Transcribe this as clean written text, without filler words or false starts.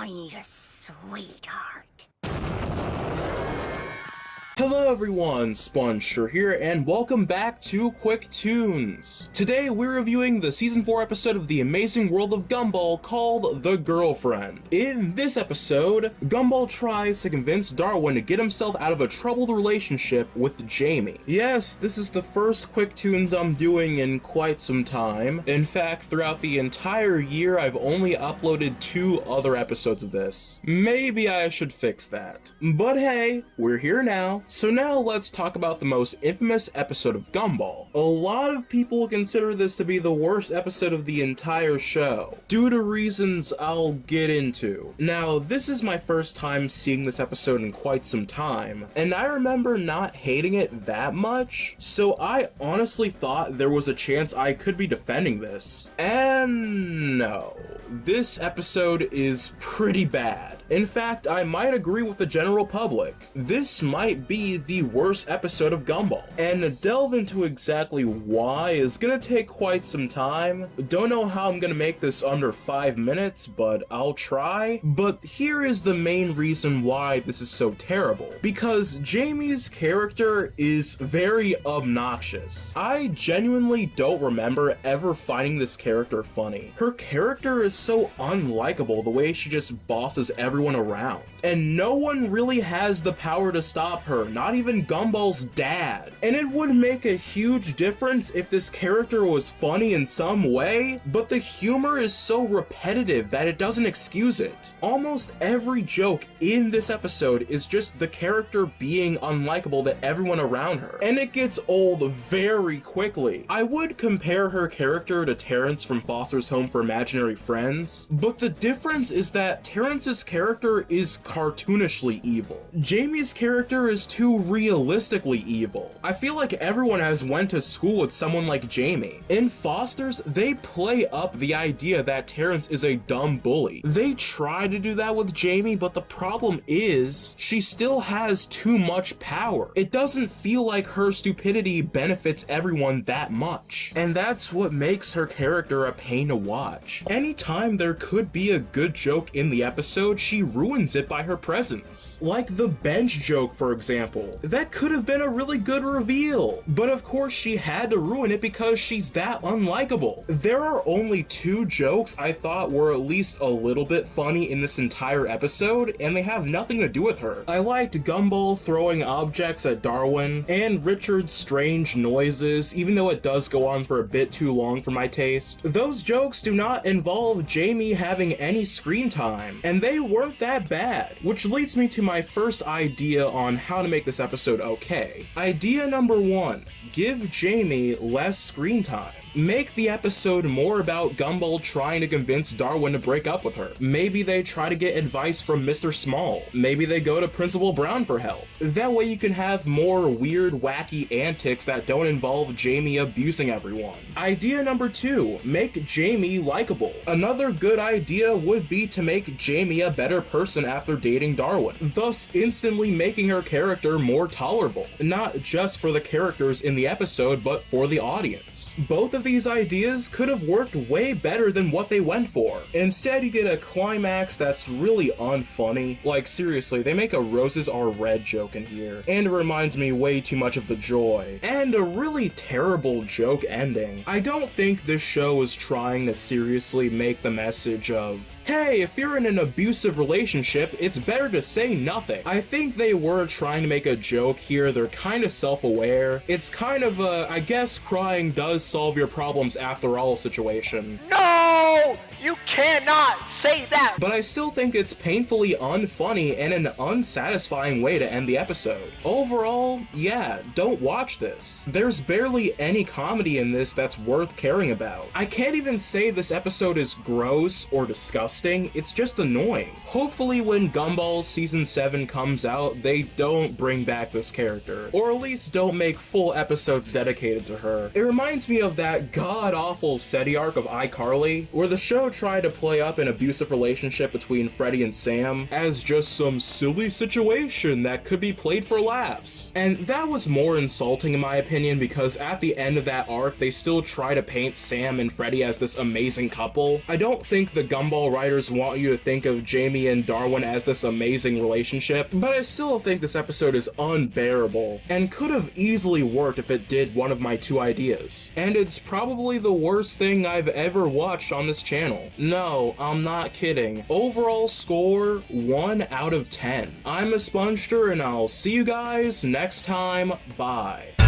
I need a sweetheart. Hello everyone, spongestur here, and welcome back to QUICKTOONS. Today we're reviewing the Season 4 episode of The Amazing World of Gumball called The Girlfriend. In this episode, Gumball tries to convince Darwin to get himself out of a troubled relationship with Jamie. Yes, this is the first QUICKTOONS I'm doing in quite some time. In fact, throughout the entire year, I've only uploaded 2 other episodes of this. Maybe I should fix that. But hey, we're here now. So now let's talk about the most infamous episode of Gumball. A lot of people consider this to be the worst episode of the entire show, due to reasons I'll get into. Now, this is my first time seeing this episode in quite some time, and I remember not hating it that much, so I honestly thought there was a chance I could be defending this. And no. This episode is pretty bad. In fact, I might agree with the general public. This might be the worst episode of Gumball. And to delve into exactly why is gonna take quite some time. Don't know how I'm gonna make this under 5 minutes, but I'll try. But here is the main reason why this is so terrible. Because Jamie's character is very obnoxious. I genuinely don't remember ever finding this character funny. Her character is so unlikable the way she just bosses everyone around. And no one really has the power to stop her, not even Gumball's dad. And it would make a huge difference if this character was funny in some way, but the humor is so repetitive that it doesn't excuse it. Almost every joke in this episode is just the character being unlikable to everyone around her, and it gets old very quickly. I would compare her character to Terrence from Foster's Home for Imaginary Friends, but the difference is that Terrence's character is cartoonishly evil. Jamie's character is too realistically evil. I feel like everyone has went to school with someone like Jamie. In Foster's, they play up the idea that Terrence is a dumb bully. They try to do that with Jamie, but the problem is she still has too much power. It doesn't feel like her stupidity benefits everyone that much. And that's what makes her character a pain to watch. Anytime there could be a good joke in the episode, she ruins it by her presence. Like the bench joke, for example. That could have been a really good reveal, but of course she had to ruin it because she's that unlikable. There are only 2 jokes I thought were at least a little bit funny in this entire episode, and they have nothing to do with her. I liked Gumball throwing objects at Darwin, and Richard's strange noises, even though it does go on for a bit too long for my taste. Those jokes do not involve Jamie having any screen time, and they weren't that bad, which leads me to my first idea on how to make this episode okay. Idea number 1, give Jamie less screen time. Make the episode more about Gumball trying to convince Darwin to break up with her. Maybe they try to get advice from Mr. Small. Maybe they go to Principal Brown for help. That way you can have more weird, wacky antics that don't involve Jamie abusing everyone. Idea number 2, make Jamie likable. Another good idea would be to make Jamie a better person after dating Darwin, thus instantly making her character more tolerable. Not just for the characters in the episode, but for the audience. Both of these ideas could have worked way better than what they went for. Instead, you get a climax that's really unfunny. Like seriously, they make a roses are red joke in here, and it reminds me way too much of The Joy, and a really terrible joke ending. I don't think this show is trying to seriously make the message of, hey, if you're in an abusive relationship, it's better to say nothing. I think they were trying to make a joke here. They're kind of self-aware. It's kind of a, I guess crying does solve your problems after all situation. No! You cannot say that! But I still think it's painfully unfunny and an unsatisfying way to end the episode. Overall, yeah, don't watch this. There's barely any comedy in this that's worth caring about. I can't even say this episode is gross or disgusting, it's just annoying. Hopefully when Gumball Season 7 comes out, they don't bring back this character, or at least don't make full episodes dedicated to her. It reminds me of that that god-awful SETI arc of iCarly, where the show tried to play up an abusive relationship between Freddy and Sam as just some silly situation that could be played for laughs. And that was more insulting in my opinion, because at the end of that arc, they still try to paint Sam and Freddy as this amazing couple. I don't think the Gumball writers want you to think of Jamie and Darwin as this amazing relationship, but I still think this episode is unbearable, and could have easily worked if it did one of my two ideas. And it's probably the worst thing I've ever watched on this channel. No, I'm not kidding. Overall score, 1 out of 10. I'm a Spongester, and I'll see you guys next time. Bye.